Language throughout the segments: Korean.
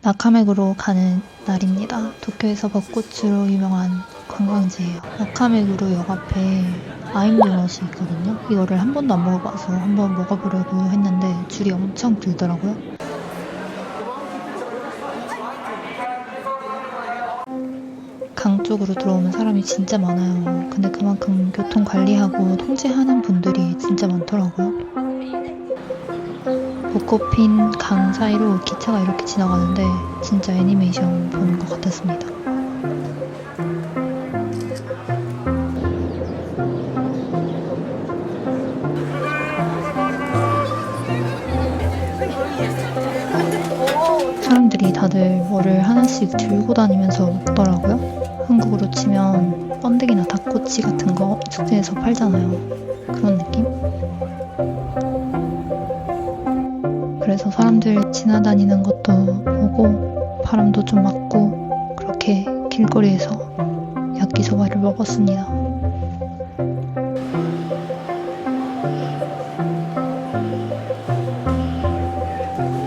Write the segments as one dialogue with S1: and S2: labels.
S1: 나카메구로 가는 날입니다. 도쿄에서 벚꽃으로 유명한 관광지예요. 나카메구로 역 앞에 아임도넛이 있거든요. 이거를 한 번도 안 먹어봐서 한번 먹어보려고 했는데 줄이 엄청 길더라고요. 강 쪽으로 들어오면 사람이 진짜 많아요. 근데 그만큼 교통 관리하고 통제하는 분들이 진짜 많더라고요. 벚꽃 핀 강 사이로 기차가 이렇게 지나가는데 진짜 애니메이션 보는 것 같았습니다. 사람들이 다들 뭐를 하나씩 들고 다니면서 먹더라고요. 한국으로 치면 번데기나 닭꼬치 같은 거 축제에서 팔잖아요. 그런 느낌? 그래서 사람들 지나다니는 것도 보고 바람도 좀 맞고 그렇게 길거리에서 야끼소바를 먹었습니다.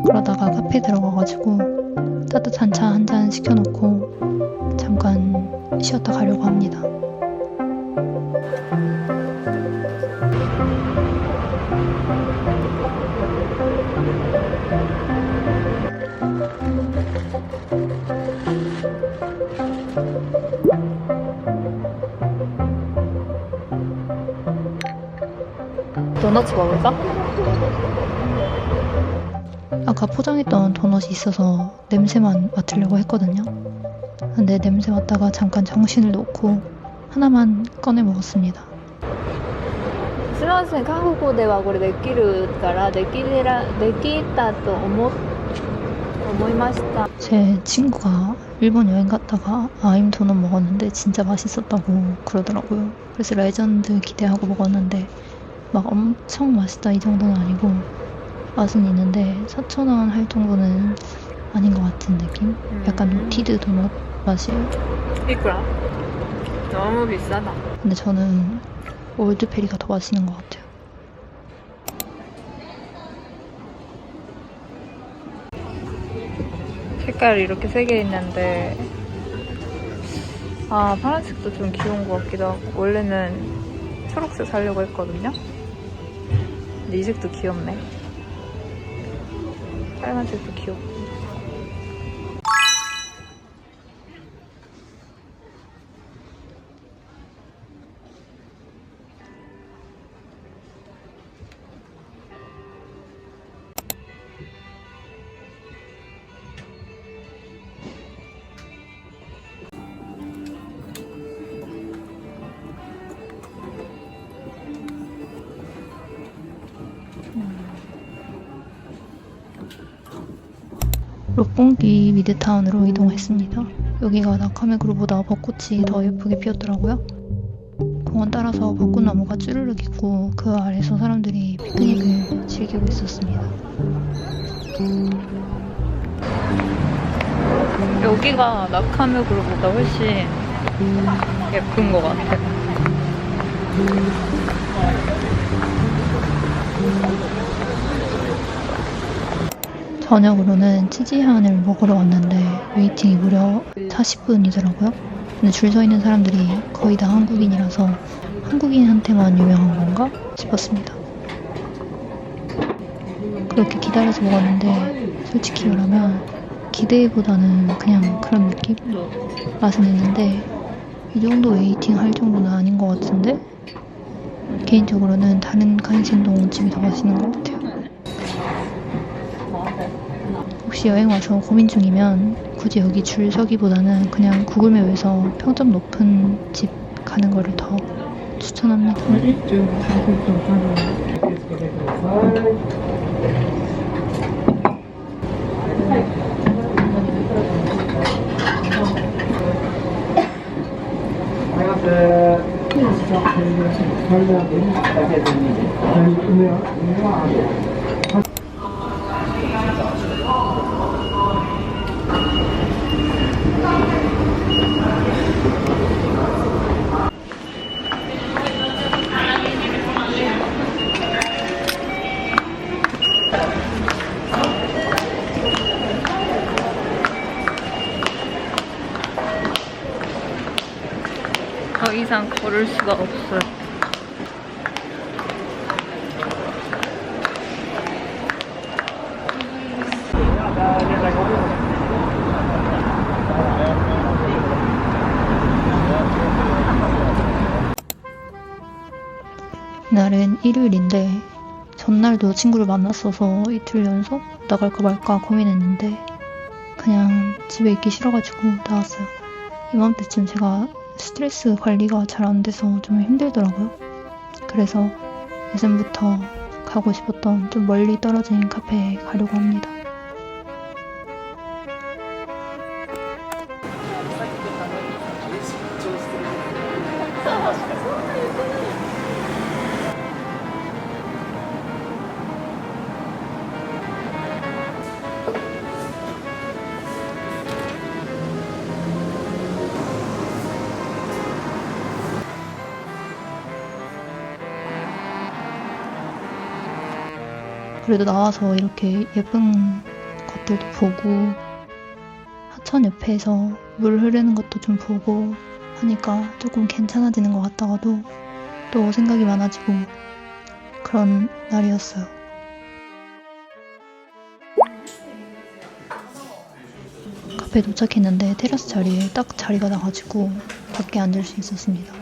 S1: 그러다가 카페 들어가가지고 따뜻한 차 한 잔 시켜놓고 잠깐 쉬었다 가려고 합니다.
S2: 도넛 먹을까?
S1: 아까 포장했던 도넛이 있어서 냄새만 맡으려고 했거든요. 근데 냄새 맡다가 잠깐 정신을 놓고 하나만 꺼내 먹었습니다.
S2: すみません、韓国ではこれできるからできたと思いました。
S1: 제 친구가 일본 여행 갔다가 아임 도넛 먹었는데 진짜 맛있었다고 그러더라고요. 그래서 레전드 기대하고 먹었는데 막 엄청 맛있다 이 정도는 아니고 맛은 있는데 4,000원 할 정도는 아닌 것 같은 느낌? 약간 노티드 도넛 맛이에요.
S2: いくら? 너무 비싸다.
S1: 근데 저는 올드페리가 더 맛있는 것 같아요.
S2: 색깔이 이렇게 3개 있는데 파란색도 좀 귀여운 것 같기도 하고 원래는 초록색 사려고 했거든요. 근데 이 색도 귀엽네. 빨간색도 귀엽고.
S1: 롯본기 미드타운으로 이동했습니다. 여기가 나카메구로보다 벚꽃이 더 예쁘게 피었더라고요. 공원 따라서 벚꽃나무가 쭈르륵 있고 그 아래서 사람들이 피크닉을 즐기고 있었습니다.
S2: 여기가 나카메구로보다 훨씬 예쁜 것 같아.
S1: 저녁으로는 치즈한을 먹으러 왔는데 웨이팅이 무려 40분이더라고요. 근데 줄 서 있는 사람들이 거의 다 한국인이라서 한국인한테만 유명한 건가 싶었습니다. 그렇게 기다려서 먹었는데 솔직히 말하면 기대보다는 그냥 그런 느낌? 맛은 있는데 이 정도 웨이팅 할 정도는 아닌 것 같은데 개인적으로는 다른 간신동집이 더 맛있는 것 같아요. 혹시 여행 와서 고민 중이면 굳이 여기 줄 서기보다는 그냥 구글맵에서 평점 높은 집 가는 거를 더 추천합니다. 이상 걸을 수가 없어요. 날은 일요일인데 전날도 친구를 만났어서 이틀 연속 나갈까 말까 고민했는데 그냥 집에 있기 싫어가지고 나왔어요. 이맘때쯤 제가 스트레스 관리가 잘 안 돼서 좀 힘들더라고요. 그래서 예전부터 가고 싶었던 좀 멀리 떨어진 카페에 가려고 합니다. 그래도 나와서 이렇게 예쁜 것들도 보고 하천 옆에서 물 흐르는 것도 좀 보고 하니까 조금 괜찮아지는 것 같다가도 또 생각이 많아지고 그런 날이었어요. 카페에 도착했는데 테라스 자리에 딱 자리가 나가지고 밖에 앉을 수 있었습니다.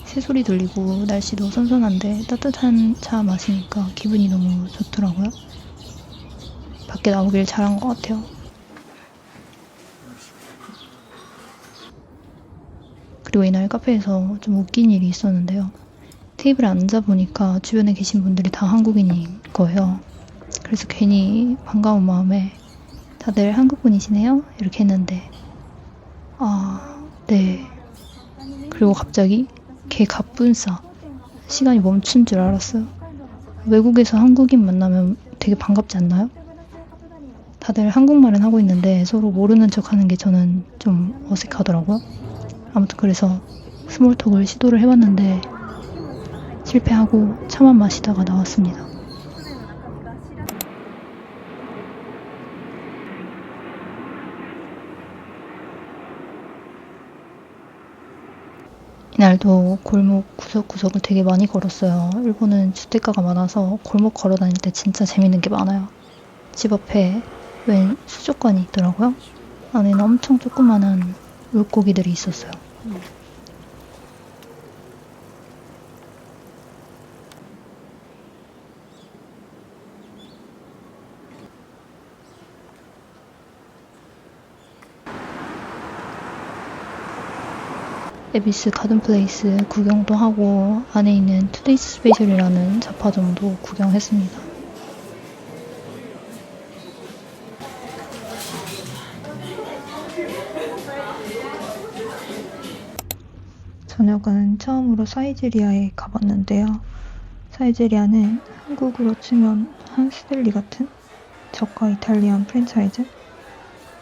S1: 새소리 들리고 날씨도 선선한데 따뜻한 차 마시니까 기분이 너무 좋더라고요. 밖에 나오길 잘한 것 같아요. 그리고 이날 카페에서 좀 웃긴 일이 있었는데요. 테이블에 앉아보니까 주변에 계신 분들이 다 한국인인 거예요. 그래서 괜히 반가운 마음에 다들 한국분이시네요? 이렇게 했는데 네. 그리고 갑자기 개 갑분싸 시간이 멈춘 줄 알았어요. 외국에서 한국인 만나면 되게 반갑지 않나요? 다들 한국말은 하고 있는데 서로 모르는 척 하는 게 저는 좀 어색하더라고요. 아무튼 그래서 스몰톡을 시도를 해봤는데 실패하고 차만 마시다가 나왔습니다. 이날도 골목 구석구석을 되게 많이 걸었어요. 일본은 주택가가 많아서 골목 걸어 다닐 때 진짜 재밌는 게 많아요. 집 앞에 웬 수족관이 있더라고요. 안에는 엄청 조그만한 물고기들이 있었어요. 에비스 가든플레이스 구경도 하고 안에 있는 투데이스 스페셜이라는 잡화점도 구경했습니다. 저녁은 처음으로 사이제리아에 가봤는데요. 사이제리아는 한국으로 치면 한스델리 같은 저가 이탈리안 프랜차이즈?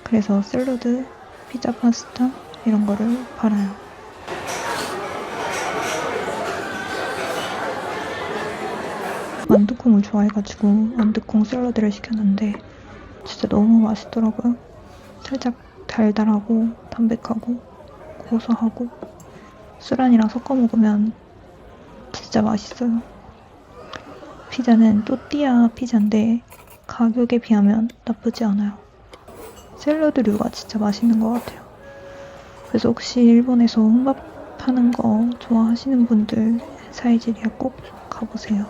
S1: 그래서 샐러드, 피자 파스타 이런 거를 팔아요. 만두콩을 좋아해가지고 만두콩 샐러드를 시켰는데 진짜 너무 맛있더라고요. 살짝 달달하고 담백하고 고소하고 술안이랑 섞어 먹으면 진짜 맛있어요. 피자는 또띠아 피자인데 가격에 비하면 나쁘지 않아요. 샐러드류가 진짜 맛있는 것 같아요. 그래서 혹시 일본에서 혼밥 하는 거 좋아하시는 분들 사이제리아 꼭 가보세요.